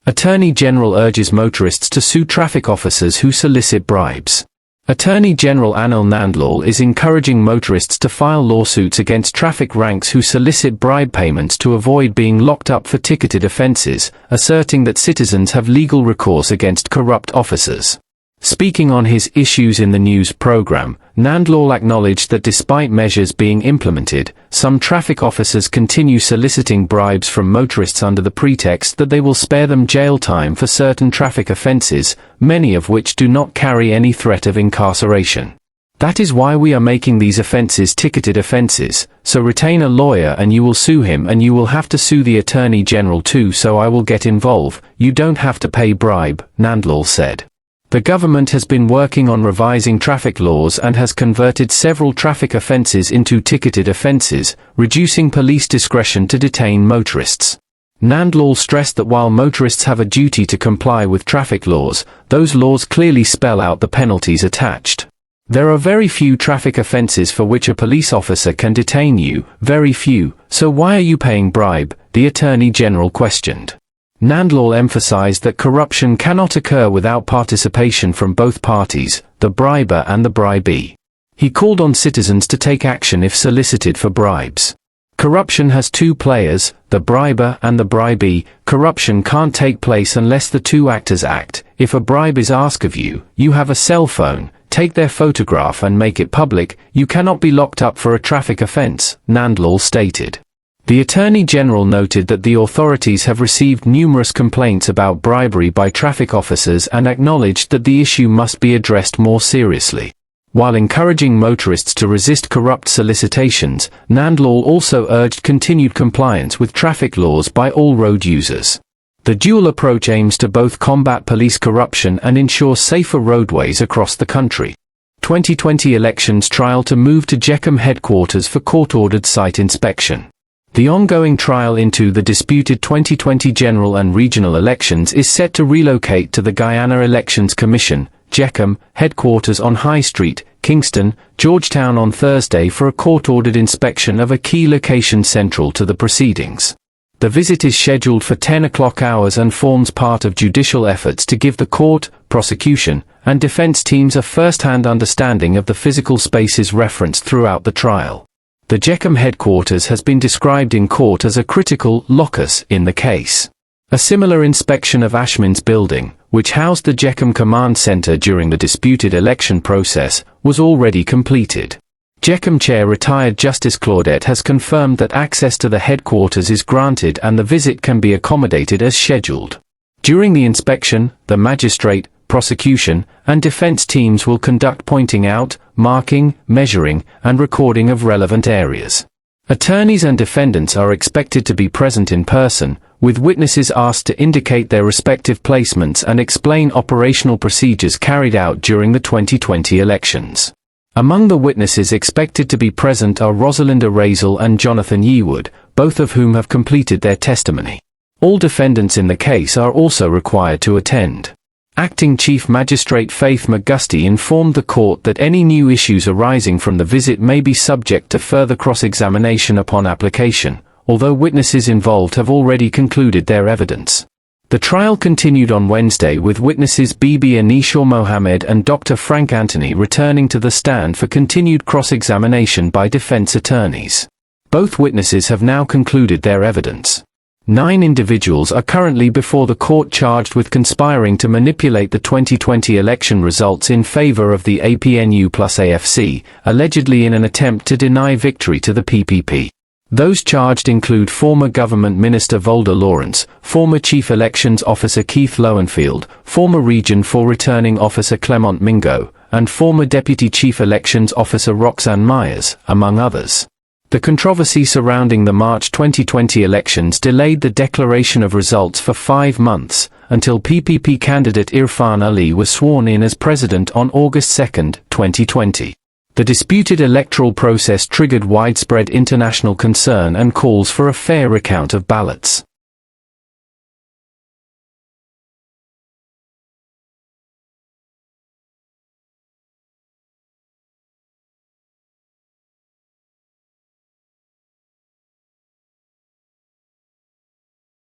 Attorney General urges motorists to sue traffic officers who solicit bribes. Attorney General Anil Nandlal is encouraging motorists to file lawsuits against traffic ranks who solicit bribe payments to avoid being locked up for ticketed offences, asserting that citizens have legal recourse against corrupt officers. Speaking on his Issues in the News program, Nandlal acknowledged that despite measures being implemented, some traffic officers continue soliciting bribes from motorists under the pretext that they will spare them jail time for certain traffic offences, many of which do not carry any threat of incarceration. That is why we are making these offences ticketed offences, so retain a lawyer and you will sue him and you will have to sue the Attorney General too, so I will get involved, you don't have to pay bribe, Nandlal said. The government has been working on revising traffic laws and has converted several traffic offences into ticketed offences, reducing police discretion to detain motorists. Nandlal stressed that while motorists have a duty to comply with traffic laws, those laws clearly spell out the penalties attached. There are very few traffic offences for which a police officer can detain you, very few, so why are you paying bribe? The Attorney General questioned. Nandlal emphasized that corruption cannot occur without participation from both parties, the briber and the bribee. He called on citizens to take action if solicited for bribes. Corruption has two players, the briber and the bribee. Corruption can't take place unless the two actors act. If a bribe is asked of you, you have a cell phone, take their photograph and make it public, you cannot be locked up for a traffic offense, Nandlal stated. The Attorney General noted that the authorities have received numerous complaints about bribery by traffic officers and acknowledged that the issue must be addressed more seriously. While encouraging motorists to resist corrupt solicitations, Nandlal also urged continued compliance with traffic laws by all road users. The dual approach aims to both combat police corruption and ensure safer roadways across the country. 2020 elections trial to move to Jekam headquarters for court-ordered site inspection. The ongoing trial into the disputed 2020 general and regional elections is set to relocate to the Guyana Elections Commission, Jekam, headquarters on High Street, Kingston, Georgetown on Thursday for a court-ordered inspection of a key location central to the proceedings. The visit is scheduled for 10 o'clock hours and forms part of judicial efforts to give the court, prosecution, and defense teams a first-hand understanding of the physical spaces referenced throughout the trial. The Jekam headquarters has been described in court as a critical locus in the case. A similar inspection of Ashman's building, which housed the Jekam Command Center during the disputed election process, was already completed. Jekam Chair retired Justice Claudette has confirmed that access to the headquarters is granted and the visit can be accommodated as scheduled. During the inspection, the magistrate, prosecution, and defense teams will conduct pointing out, marking, measuring, and recording of relevant areas. Attorneys and defendants are expected to be present in person, with witnesses asked to indicate their respective placements and explain operational procedures carried out during the 2020 elections. Among the witnesses expected to be present are Rosalinda Razel and Jonathan Yewood, both of whom have completed their testimony. All defendants in the case are also required to attend. Acting Chief Magistrate Faith McGusty informed the court that any new issues arising from the visit may be subject to further cross-examination upon application, although witnesses involved have already concluded their evidence. The trial continued on Wednesday with witnesses Bibi Anisha Mohammed and Dr. Frank Anthony returning to the stand for continued cross-examination by defense attorneys. Both witnesses have now concluded their evidence. 9 individuals are currently before the court charged with conspiring to manipulate the 2020 election results in favor of the APNU plus AFC, allegedly in an attempt to deny victory to the PPP. Those charged include former Government Minister Volder Lawrence, former Chief Elections Officer Keith Lowenfield, former Region 4 Returning Officer Clement Mingo, and former Deputy Chief Elections Officer Roxanne Myers, among others. The controversy surrounding the March 2020 elections delayed the declaration of results for 5 months, until PPP candidate Irfan Ali was sworn in as president on August 2, 2020. The disputed electoral process triggered widespread international concern and calls for a fair recount of ballots.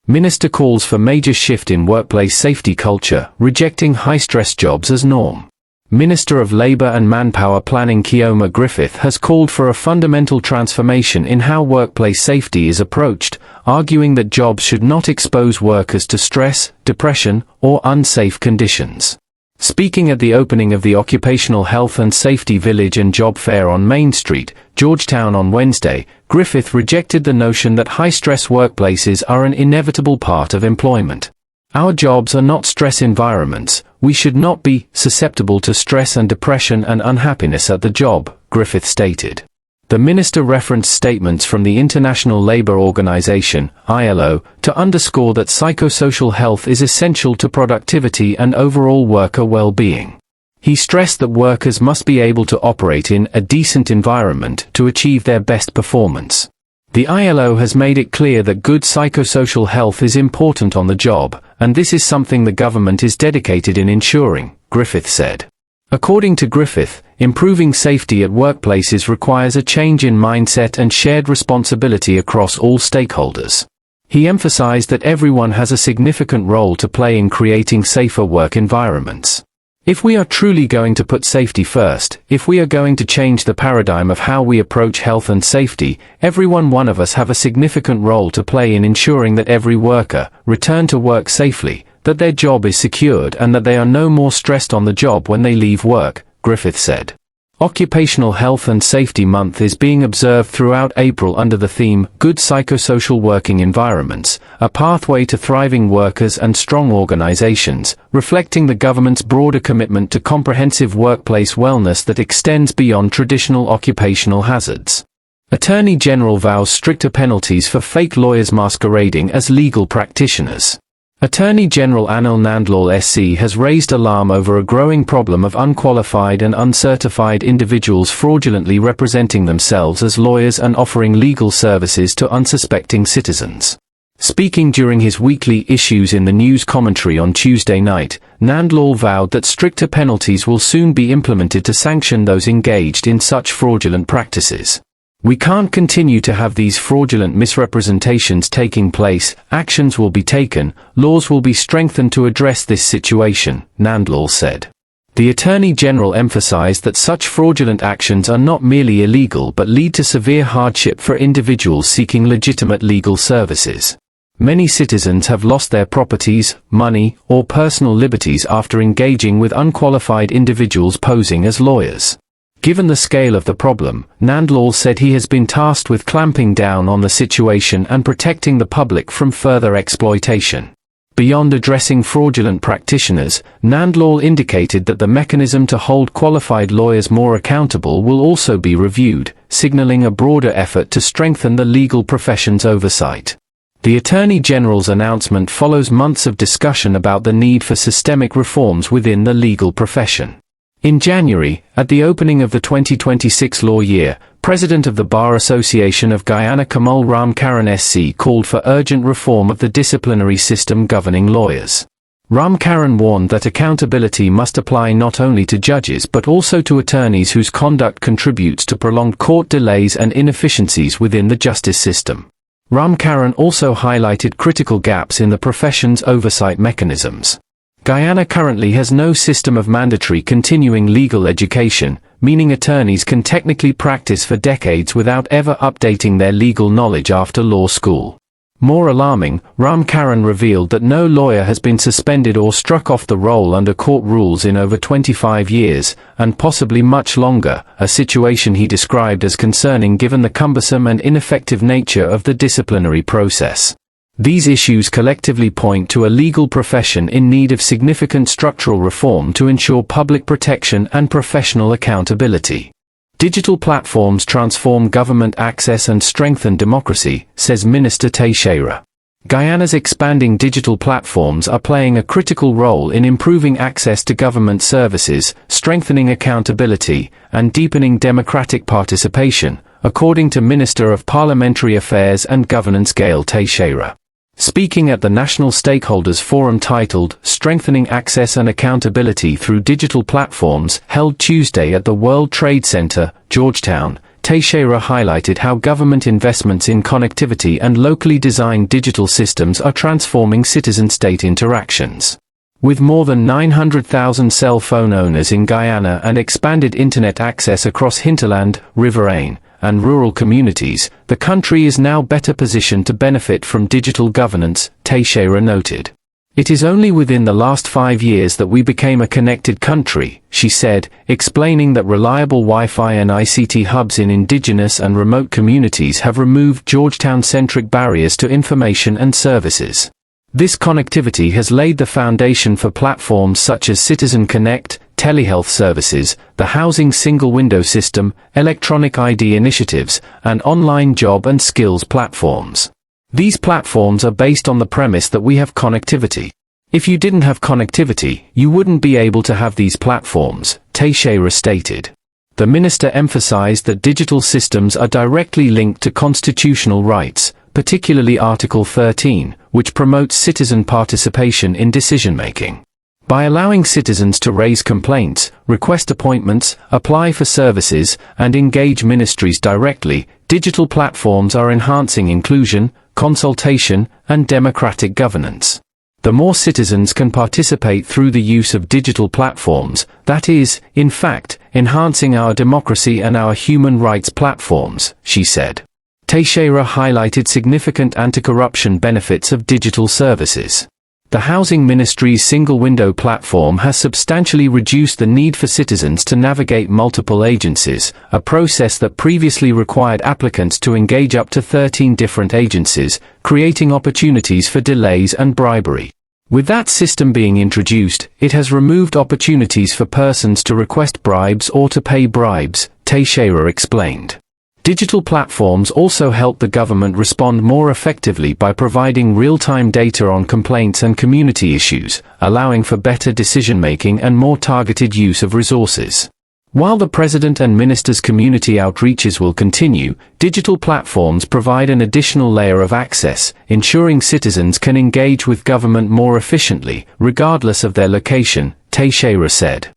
Minister calls for major shift in workplace safety culture, rejecting high-stress jobs as norm. Minister of Labour and Manpower Planning Keoma Griffith has called for a fundamental transformation in how workplace safety is approached, arguing that jobs should not expose workers to stress, depression, or unsafe conditions. Speaking at the opening of the Occupational Health and Safety Village and Job Fair on Main Street, Georgetown on Wednesday, Griffith rejected the notion that high-stress workplaces are an inevitable part of employment. Our jobs are not stress environments. We should not be susceptible to stress and depression and unhappiness at the job, Griffith stated. The minister referenced statements from the International Labour Organization, ILO, to underscore that psychosocial health is essential to productivity and overall worker well-being. He stressed that workers must be able to operate in a decent environment to achieve their best performance. The ILO has made it clear that good psychosocial health is important on the job, and this is something the government is dedicated in ensuring, Griffith said. According to Griffith, improving safety at workplaces requires a change in mindset and shared responsibility across all stakeholders. He emphasized that everyone has a significant role to play in creating safer work environments. If we are truly going to put safety first, if we are going to change the paradigm of how we approach health and safety, one of us have a significant role to play in ensuring that every worker return to work safely, that their job is secured and that they are no more stressed on the job when they leave work, Griffith said. Occupational Health and Safety Month is being observed throughout April under the theme, Good Psychosocial Working Environments, a pathway to thriving workers and strong organizations, reflecting the government's broader commitment to comprehensive workplace wellness that extends beyond traditional occupational hazards. Attorney General vows stricter penalties for fake lawyers masquerading as legal practitioners. Attorney General Anil Nandlal SC has raised alarm over a growing problem of unqualified and uncertified individuals fraudulently representing themselves as lawyers and offering legal services to unsuspecting citizens. Speaking during his weekly Issues in the News commentary on Tuesday night, Nandlal vowed that stricter penalties will soon be implemented to sanction those engaged in such fraudulent practices. We can't continue to have these fraudulent misrepresentations taking place. Actions will be taken, laws will be strengthened to address this situation, Nandlal said. The Attorney General emphasized that such fraudulent actions are not merely illegal but lead to severe hardship for individuals seeking legitimate legal services. Many citizens have lost their properties, money, or personal liberties after engaging with unqualified individuals posing as lawyers. Given the scale of the problem, Nandlal said he has been tasked with clamping down on the situation and protecting the public from further exploitation. Beyond addressing fraudulent practitioners, Nandlal indicated that the mechanism to hold qualified lawyers more accountable will also be reviewed, signaling a broader effort to strengthen the legal profession's oversight. The Attorney General's announcement follows months of discussion about the need for systemic reforms within the legal profession. In January, at the opening of the 2026 law year, President of the Bar Association of Guyana Kamal Ramkaran SC called for urgent reform of the disciplinary system governing lawyers. Ramkaran warned that accountability must apply not only to judges but also to attorneys whose conduct contributes to prolonged court delays and inefficiencies within the justice system. Ramkaran also highlighted critical gaps in the profession's oversight mechanisms. Guyana currently has no system of mandatory continuing legal education, meaning attorneys can technically practice for decades without ever updating their legal knowledge after law school. More alarming, Ramkaran revealed that no lawyer has been suspended or struck off the roll under court rules in over 25 years, and possibly much longer, a situation he described as concerning given the cumbersome and ineffective nature of the disciplinary process. These issues collectively point to a legal profession in need of significant structural reform to ensure public protection and professional accountability. Digital platforms transform government access and strengthen democracy, says Minister Teixeira. Guyana's expanding digital platforms are playing a critical role in improving access to government services, strengthening accountability, and deepening democratic participation, according to Minister of Parliamentary Affairs and Governance Gail Teixeira. Speaking at the National Stakeholders Forum titled, Strengthening Access and Accountability Through Digital Platforms, held Tuesday at the World Trade Center, Georgetown, Teixeira highlighted how government investments in connectivity and locally designed digital systems are transforming citizen-state interactions. With more than 900,000 cell phone owners in Guyana and expanded internet access across hinterland, riverine, and rural communities, the country is now better positioned to benefit from digital governance, Teixeira noted. It is only within the last 5 years that we became a connected country, she said, explaining that reliable Wi-Fi and ICT hubs in indigenous and remote communities have removed Georgetown-centric barriers to information and services. This connectivity has laid the foundation for platforms such as Citizen Connect, telehealth services, the housing single-window system, electronic ID initiatives, and online job and skills platforms. These platforms are based on the premise that we have connectivity. If you didn't have connectivity, you wouldn't be able to have these platforms, Teixeira stated. The minister emphasized that digital systems are directly linked to constitutional rights, particularly Article 13, which promotes citizen participation in decision-making. By allowing citizens to raise complaints, request appointments, apply for services, and engage ministries directly, digital platforms are enhancing inclusion, consultation, and democratic governance. The more citizens can participate through the use of digital platforms, that is, in fact, enhancing our democracy and our human rights platforms, she said. Teixeira highlighted significant anti-corruption benefits of digital services. The Housing Ministry's single-window platform has substantially reduced the need for citizens to navigate multiple agencies, a process that previously required applicants to engage up to 13 different agencies, creating opportunities for delays and bribery. With that system being introduced, it has removed opportunities for persons to request bribes or to pay bribes, Teixeira explained. Digital platforms also help the government respond more effectively by providing real-time data on complaints and community issues, allowing for better decision-making and more targeted use of resources. While the President and Minister's community outreaches will continue, digital platforms provide an additional layer of access, ensuring citizens can engage with government more efficiently, regardless of their location, Teixeira said.